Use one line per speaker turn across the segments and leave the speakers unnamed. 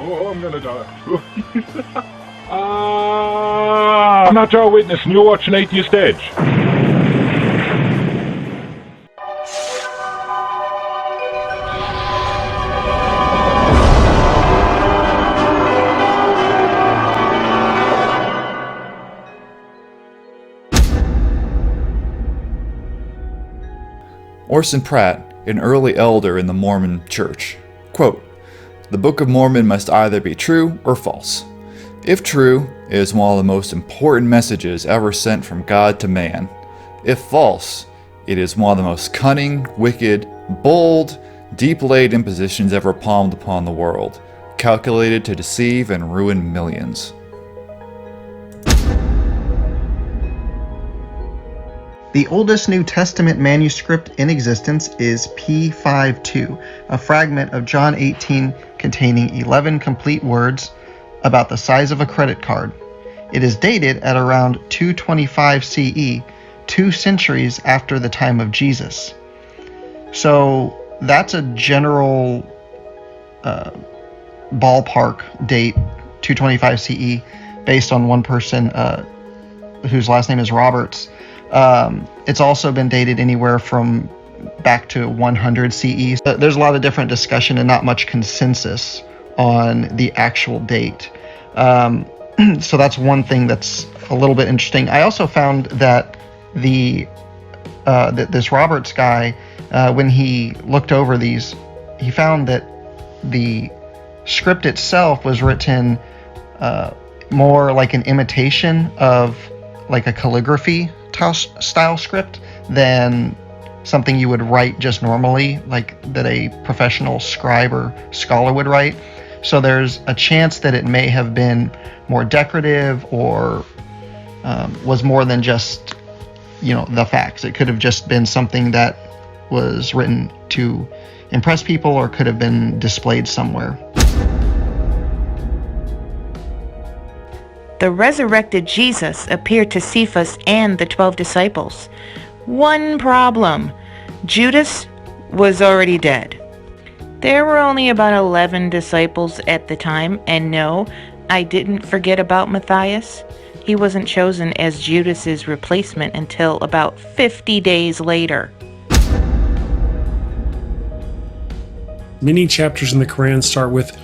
Oh, I'm gonna die. I'm not your witness, and you're watching Atheist Edge.
Orson Pratt, an early elder in the Mormon Church, quote, "The Book of Mormon must either be true or false. If true, it is one of the most important messages ever sent from God to man. If false, it is one of the most cunning, wicked, bold, deep-laid impositions ever palmed upon the world, calculated to deceive and ruin millions."
The oldest New Testament manuscript in existence is P52, a fragment of John 18 containing 11 complete words about the size of a credit card. It is dated at around 225 CE, 2 centuries after the time of Jesus. So that's a general ballpark date, 225 CE, based on one person whose last name is Roberts. It's also been dated anywhere from back to 100 CE. There's a lot of different discussion and not much consensus on the actual date. So that's one thing that's a little bit interesting. I also found that this Roberts guy, when he looked over these, he found that the script itself was written more like an imitation of like a calligraphy style script than something you would write just normally, like that a professional scribe or scholar would write. So there's a chance that it may have been more decorative or was more than just, the facts. It could have just been something that was written to impress people or could have been displayed somewhere.
The resurrected Jesus appeared to Cephas and the 12 disciples. One problem: Judas was already dead. There were only about 11 disciples at the time, and no, I didn't forget about Matthias. He wasn't chosen as Judas's replacement until about 50 days later.
Many chapters in the Quran start with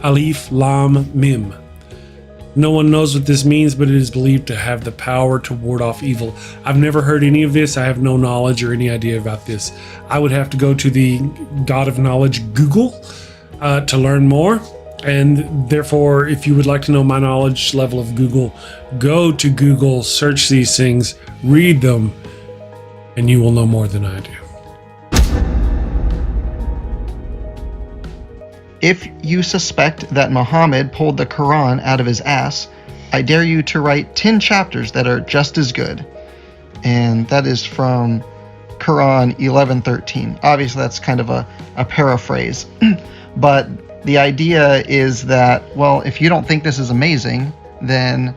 Alif Lam Mim. No one knows what this means, but it is believed to have the power to ward off evil. I've never heard any of this. I have no knowledge or any idea about this. I would have to go to the God of Knowledge, Google, to learn more. And therefore, if you would like to know my knowledge level of Google, go to Google, search these things, read them, and you will know more than I do.
If you suspect that Muhammad pulled the Quran out of his ass, I dare you to write 10 chapters that are just as good. And that is from Quran 11:13. Obviously, that's kind of a paraphrase. But the idea is that, well, if you don't think this is amazing, then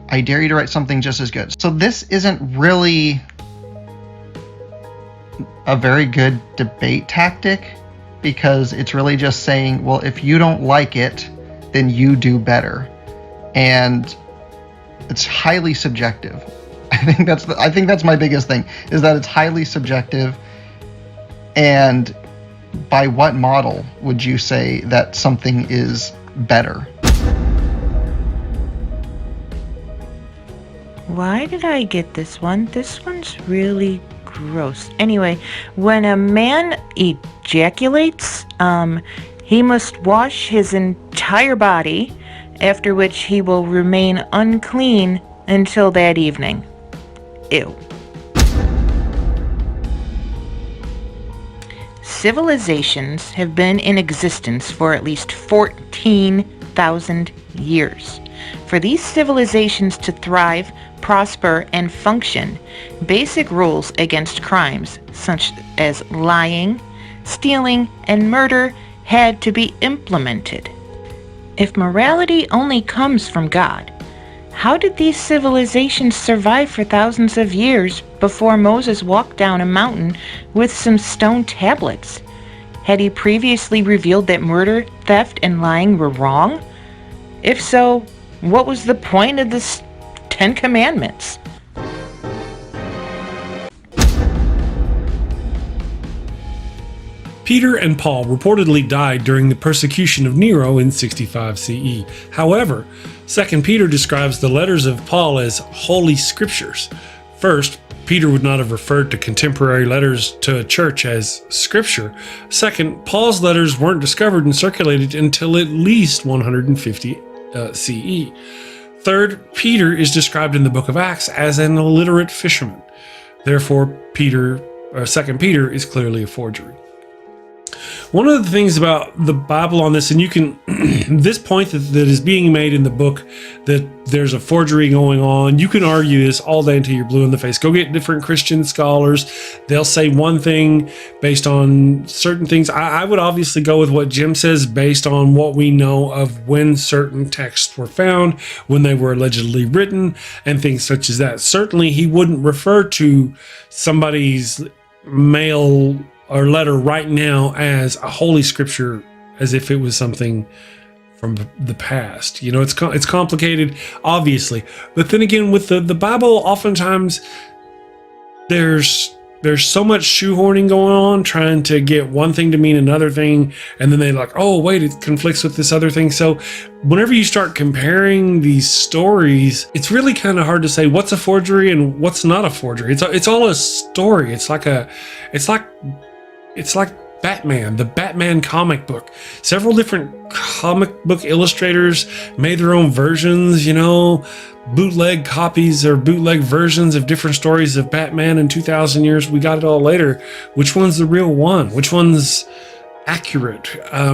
I dare you to write something just as good. So this isn't really a very good debate tactic, because it's really just saying, well, if you don't like it, then you do better. And it's highly subjective. I think that's my biggest thing, is that it's highly subjective. And by what model would you say that something is better?
Why did I get this one? This one's really gross. Anyway, when a man ejaculates, he must wash his entire body, after which he will remain unclean until that evening. Ew. Civilizations have been in existence for at least 14,000 years. For these civilizations to thrive, prosper, and function, basic rules against crimes such as lying, stealing, and murder had to be implemented. If morality only comes from God, how did these civilizations survive for thousands of years before Moses walked down a mountain with some stone tablets? Had he previously revealed that murder, theft, and lying were wrong? If so, what was the point of the 10 Commandments?
Peter and Paul reportedly died during the persecution of Nero in 65 CE. However, 2 Peter describes the letters of Paul as holy scriptures. First, Peter would not have referred to contemporary letters to a church as scripture. Second, Paul's letters weren't discovered and circulated until at least 150 CE. Third, Peter is described in the book of Acts as an illiterate fisherman. Therefore, 2 Peter is clearly a forgery. One of the things about the Bible on this, and you can, this point that is being made in the book, that there's a forgery going on, you can argue this all day until you're blue in the face. Go get different Christian scholars. They'll say one thing based on certain things. I would obviously go with what Jim says based on what we know of when certain texts were found, when they were allegedly written, and things such as that. Certainly, he wouldn't refer to somebody's mail or letter right now as a holy scripture as if it was something from the past. You know, it's complicated, obviously. But then again, with the Bible, oftentimes there's so much shoehorning going on, trying to get one thing to mean another thing, and then they're like, oh, wait, it conflicts with this other thing. So whenever you start comparing these stories, it's really kind of hard to say what's a forgery and what's not a forgery. It's all a story. It's like Batman, the Batman comic book. Several different comic book illustrators made their own versions, you know, bootleg copies or bootleg versions of different stories of Batman in 2,000 years. We got it all later. Which one's the real one? Which one's accurate?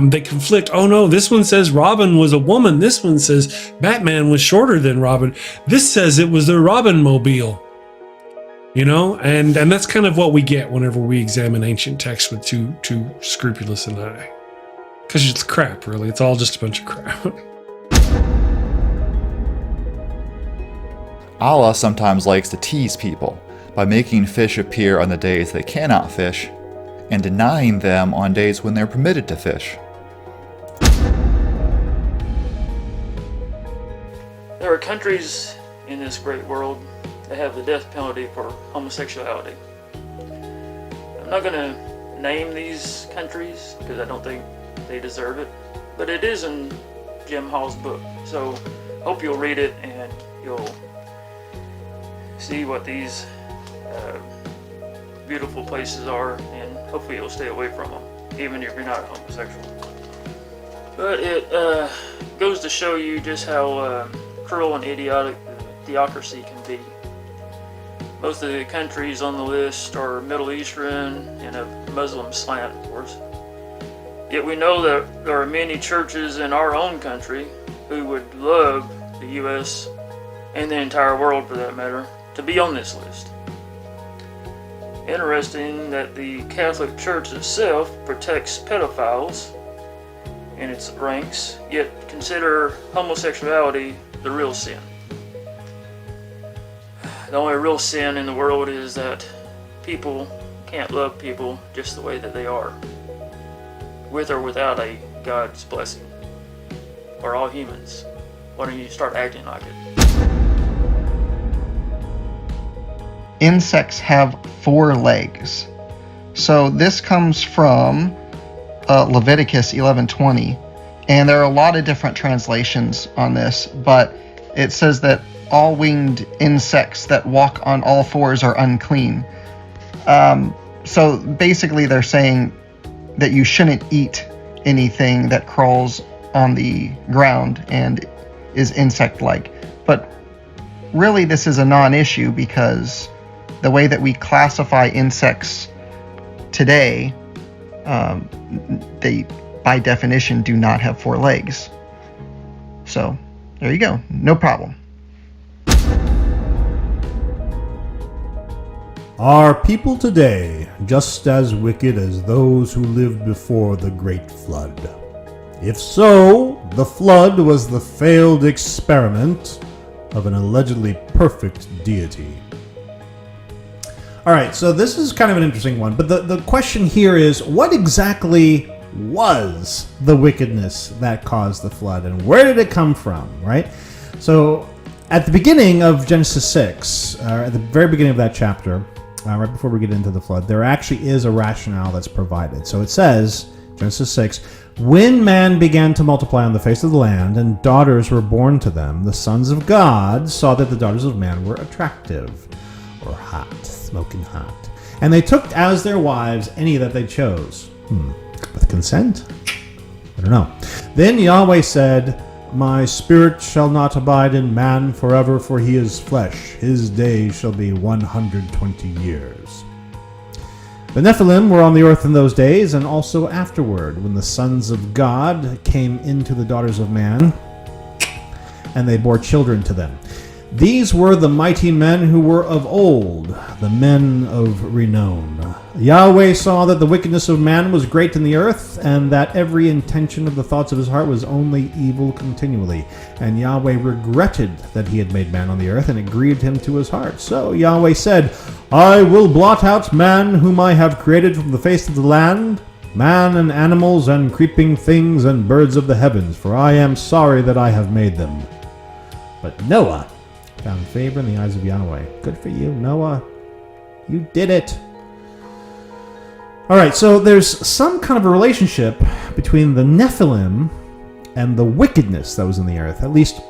They conflict. Oh no, this one says Robin was a woman. This one says Batman was shorter than Robin. This says it was the Robin mobile. You know, and that's kind of what we get whenever we examine ancient texts with too scrupulous an eye. Because it's crap, really. It's all just a bunch of crap.
Allah sometimes likes to tease people by making fish appear on the days they cannot fish and denying them on days when they're permitted to fish.
There are countries in this great world that have the death penalty for homosexuality. I'm not going to name these countries because I don't think they deserve it, but it is in Jim Hall's book, so hope you'll read it and you'll see what these beautiful places are, and hopefully you'll stay away from them, even if you're not homosexual. But it goes to show you just how cruel and idiotic theocracy can be. Most of the countries on the list are Middle Eastern and a Muslim slant, of course. Yet we know that there are many churches in our own country who would love the U.S. and the entire world, for that matter, to be on this list. Interesting that the Catholic Church itself protects pedophiles in its ranks, yet consider homosexuality the real sin. The only real sin in the world is that people can't love people just the way that they are, with or without a God's blessing. We're all humans. Why don't you start acting like it?
Insects have 4 legs. So this comes from Leviticus 11:20, and there are a lot of different translations on this, but it says that all winged insects that walk on all fours are unclean. So basically they're saying that you shouldn't eat anything that crawls on the ground and is insect-like. But really this is a non-issue because the way that we classify insects today, they by definition do not have 4 legs. So there you go, no problem.
Are people today just as wicked as those who lived before the Great Flood? If so, the flood was the failed experiment of an allegedly perfect deity. All right, so this is kind of an interesting one, but the question here is, what exactly was the wickedness that caused the flood, and where did it come from, right? So at the beginning of Genesis 6, at the very beginning of that chapter, right before we get into the flood, there actually is a rationale that's provided. So it says, Genesis 6, when man began to multiply on the face of the land, and daughters were born to them, the sons of God saw that the daughters of man were attractive, or hot, smoking hot. And they took as their wives any that they chose. With consent? I don't know. Then Yahweh said, my spirit shall not abide in man forever, for he is flesh. His days shall be 120 years. The Nephilim were on the earth in those days, and also afterward, when the sons of God came into the daughters of man, and they bore children to them. These were the mighty men who were of old, the men of renown. Yahweh saw that the wickedness of man was great in the earth, and that every intention of the thoughts of his heart was only evil continually. And Yahweh regretted that he had made man on the earth, and it grieved him to his heart. So Yahweh said, I will blot out man whom I have created from the face of the land, man and animals and creeping things and birds of the heavens, for I am sorry that I have made them. But Noah found favor in the eyes of Yahweh. Good for you, Noah. You did it. All right, so there's some kind of a relationship between the Nephilim and the wickedness that was in the earth, at least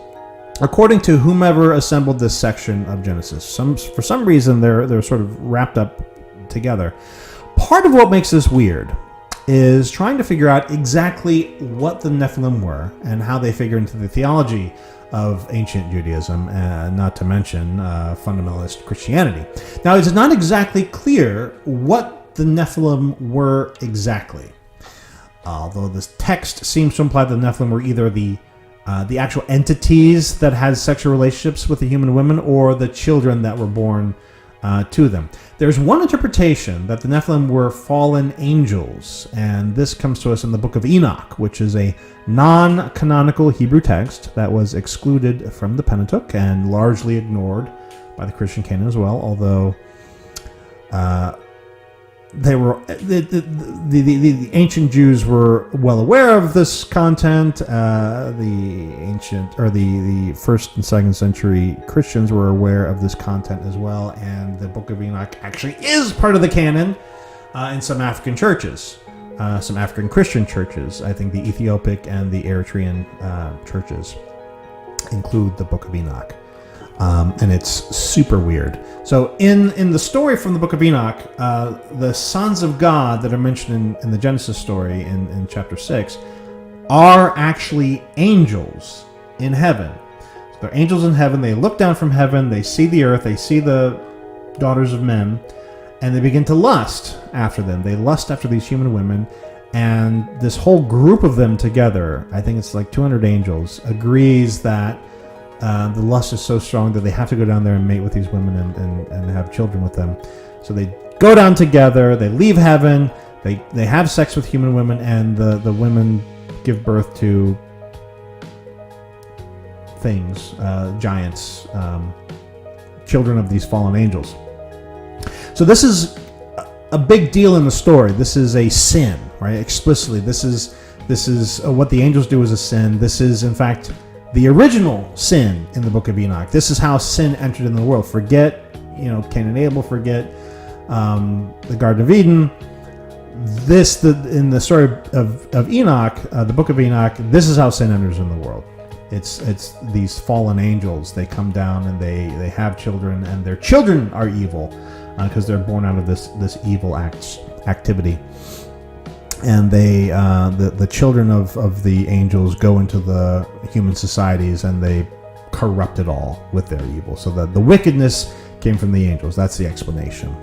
according to whomever assembled this section of Genesis. For some reason, they're sort of wrapped up together. Part of what makes this weird is trying to figure out exactly what the Nephilim were and how they figure into the theology of ancient Judaism, not to mention fundamentalist Christianity. Now, it's not exactly clear what the Nephilim were exactly, although this text seems to imply the Nephilim were either the actual entities that had sexual relationships with the human women or the children that were born to them. There's one interpretation that the Nephilim were fallen angels, and this comes to us in the book of Enoch, which is a non-canonical Hebrew text that was excluded from the Pentateuch and largely ignored by the Christian canon as well, although they were the ancient Jews were well aware of this content. The first and second century Christians were aware of this content as well, and the Book of Enoch actually is part of the canon in some African churches, some African Christian churches. I think the Ethiopic and the Eritrean churches include the Book of Enoch. And it's super weird. So in the story from the Book of Enoch, the sons of God that are mentioned in the Genesis story in chapter 6 are actually angels in heaven. So they're angels in heaven. They look down from heaven. They see the earth. They see the daughters of men. And they begin to lust after them. They lust after these human women. And this whole group of them together, I think it's like 200 angels, agrees that the lust is so strong that they have to go down there and mate with these women and have children with them. So they go down together, they leave heaven, they have sex with human women, and the women give birth to things, giants, children of these fallen angels. So this is a big deal in the story. This is a sin, right? Explicitly, this is what the angels do is a sin. This is, in fact, the original sin in the Book of Enoch. This is how sin entered in the world. Forget, Cain and Abel. Forget the Garden of Eden. In the story of Enoch, the Book of Enoch, this is how sin enters in the world. It's these fallen angels. They come down and they have children, and their children are evil because they're born out of this evil activity. And they, the children of the angels go into the human societies and they corrupt it all with their evil. So the wickedness came from the angels. That's the explanation.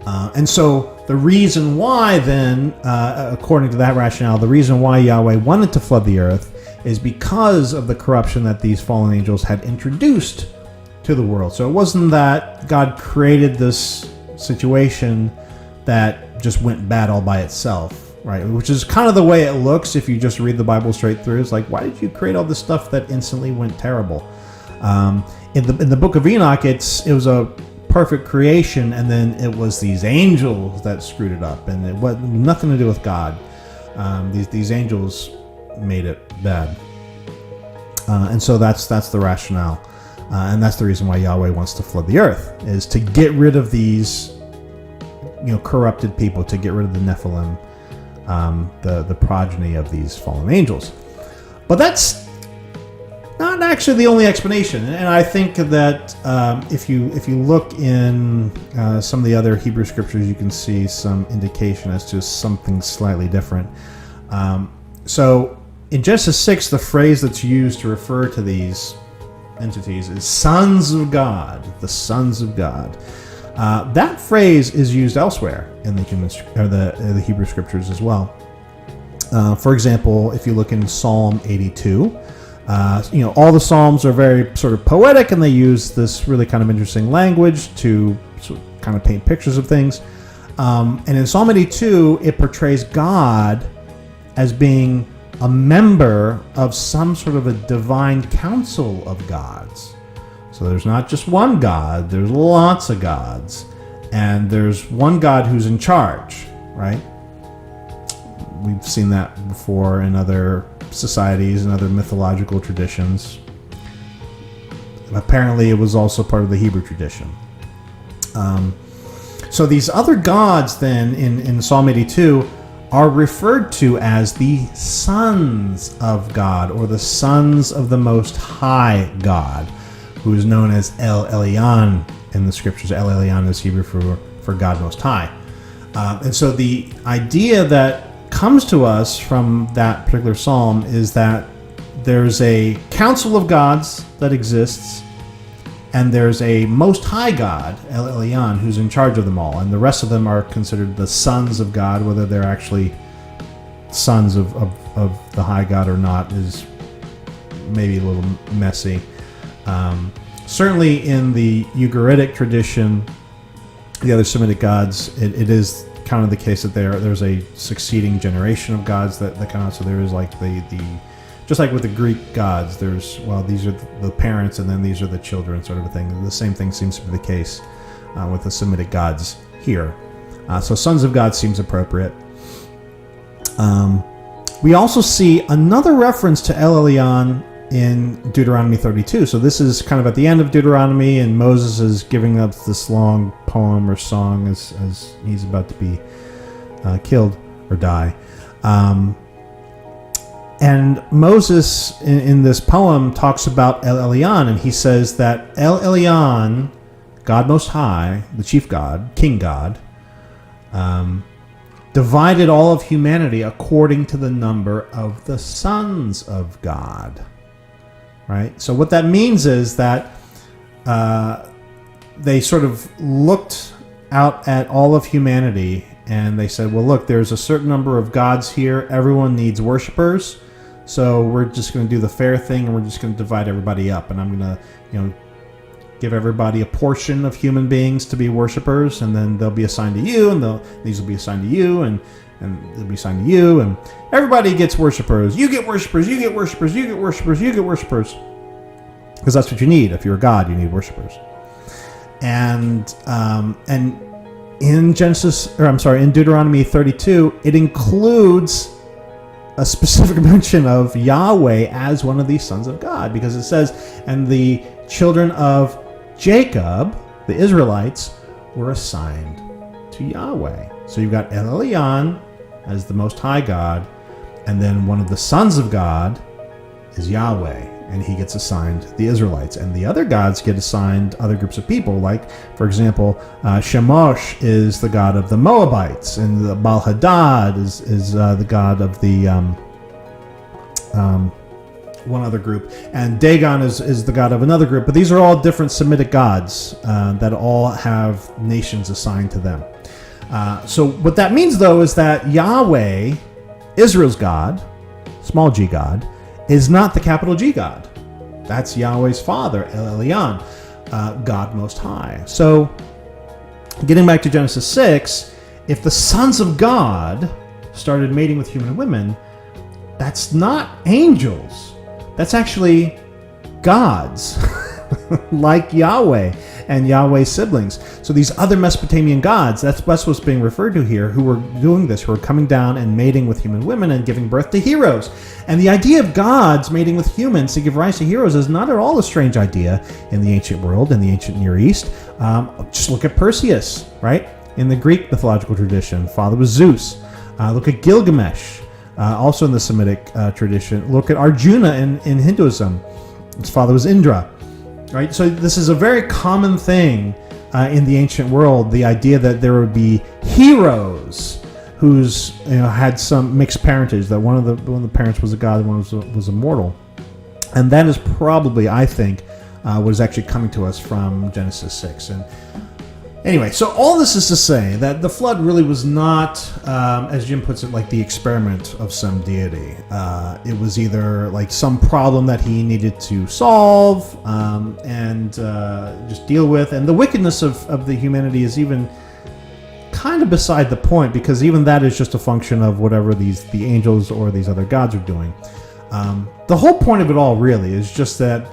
And so the reason why then, according to that rationale, the reason why Yahweh wanted to flood the earth is because of the corruption that these fallen angels had introduced to the world. So it wasn't that God created this situation that just went bad all by itself, right? Which is kind of the way it looks if you just read the Bible straight through. It's like, why did you create all this stuff that instantly went terrible? In the Book of Enoch, it was a perfect creation, and then it was these angels that screwed it up, and it had nothing to do with God. These angels made it bad, and so that's the rationale, and that's the reason why Yahweh wants to flood the earth, is to get rid of these, corrupted people, to get rid of the Nephilim, the progeny of these fallen angels. But that's not actually the only explanation, and I think that if you look in some of the other Hebrew scriptures, you can see some indication as to something slightly different. So in Genesis 6, the phrase that's used to refer to these entities is sons of God, the sons of God. That phrase is used elsewhere in the Hebrew scriptures as well. For example, if you look in Psalm 82, all the Psalms are very sort of poetic, and they use this really kind of interesting language to sort of kind of paint pictures of things. And in Psalm 82, it portrays God as being a member of some sort of a divine council of gods. So there's not just one God, there's lots of gods. And there's one God who's in charge, right? We've seen that before in other societies and other mythological traditions. Apparently, it was also part of the Hebrew tradition. So these other gods then in Psalm 82 are referred to as the sons of God, or the sons of the Most High God, who is known as El Elyon in the scriptures. El Elyon is Hebrew for God Most High. And so the idea that comes to us from that particular psalm is that there's a council of gods that exists, and there's a Most High God, El Elyon, who's in charge of them all, and the rest of them are considered the sons of God. Whether they're actually sons of the High God or not is maybe a little messy. Certainly in the Ugaritic tradition, the other Semitic gods, it is kind of the case that there's a succeeding generation of gods that come out. So there is like the just like with the Greek gods, these are the parents and then these are the children, sort of a thing. The same thing seems to be the case with the Semitic gods here. So sons of God seems appropriate. We also see another reference to El Elyon in Deuteronomy 32. So this is kind of at the end of Deuteronomy, and Moses is giving up this long poem or song as he's about to be killed or die. And Moses, in this poem, talks about El Elyon, and he says that El Elyon, God Most High, the chief God, King God, divided all of humanity according to the number of the sons of God. Right? So what that means is that they sort of looked out at all of humanity, and they said, well, look, there's a certain number of gods here. Everyone needs worshipers. So we're just going to do the fair thing, and we're just going to divide everybody up. And I'm going to, give everybody a portion of human beings to be worshipers, and then they'll be assigned to you, and these will be assigned to you, and they'll be assigned to you, and everybody gets worshipers. You get worshipers, you get worshipers, you get worshipers, you get worshipers. Because that's what you need. If you're a god, you need worshipers. And in Deuteronomy 32, it includes a specific mention of Yahweh as one of these sons of God, because it says, and the children of Jacob, the Israelites, were assigned to Yahweh. So you've got El Elyon as the Most High God, and then one of the sons of God is Yahweh, and he gets assigned the Israelites. And the other gods get assigned other groups of people, like, for example, Shemosh is the god of the Moabites, and the Baal-Hadad is the god of the one other group, and Dagon is the god of another group. But these are all different Semitic gods that all have nations assigned to them. So what that means, though, is that Yahweh, Israel's God, small g God, is not the capital G God. That's Yahweh's father, El Elyon, God Most High. So getting back to Genesis 6, if the sons of God started mating with human women, that's not angels. That's actually gods, like Yahweh. and Yahweh's siblings. So these other Mesopotamian gods, that's what's being referred to here, who were doing this, who were coming down and mating with human women and giving birth to heroes. And the idea of gods mating with humans to give rise to heroes is not at all a strange idea in the ancient world, in the ancient Near East. Just look at Perseus, right? In the Greek mythological tradition, father was Zeus. Look at Gilgamesh, also in the Semitic tradition. Look at Arjuna in Hinduism. His father was Indra, right? So this is a very common thing in the ancient world, the idea that there would be heroes who's had some mixed parentage, that one of the parents was a god and one was a mortal. And that is probably, I think, what is actually coming to us from Genesis 6. And anyway, so all this is to say that the flood really was not, as Jim puts it, like the experiment of some deity. It was either like some problem that he needed to solve and just deal with. And the wickedness of the humanity is even kind of beside the point, because even that is just a function of whatever the angels or these other gods are doing. The whole point of it all really is just that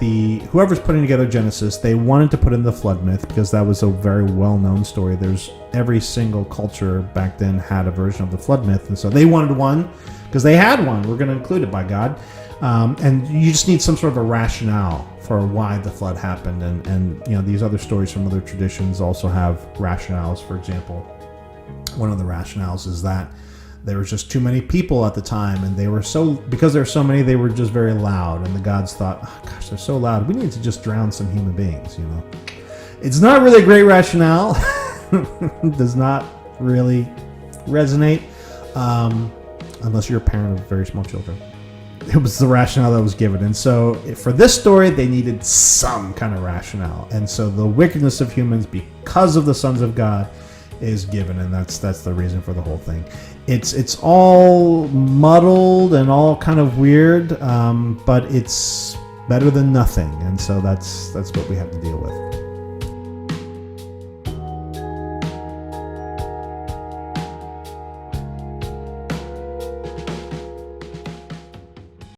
whoever's putting together Genesis, they wanted to put in the flood myth because that was a very well-known story. Every single culture back then had a version of the flood myth, and so they wanted one because they had one. We're going to include it, by God. And you just need some sort of a rationale for why the flood happened, and these other stories from other traditions also have rationales. For example, one of the rationales is that there was just too many people at the time, and because there were so many, they were just very loud, and the gods thought, oh gosh, they're so loud, we need to just drown some human beings. It's not really a great rationale. It does not really resonate unless you're a parent of very small children. It was the rationale that was given, and so for this story they needed some kind of rationale, and so the wickedness of humans because of the sons of God is given, and that's the reason for the whole thing. It's all muddled and all kind of weird, but it's better than nothing, and so that's what we have to deal with.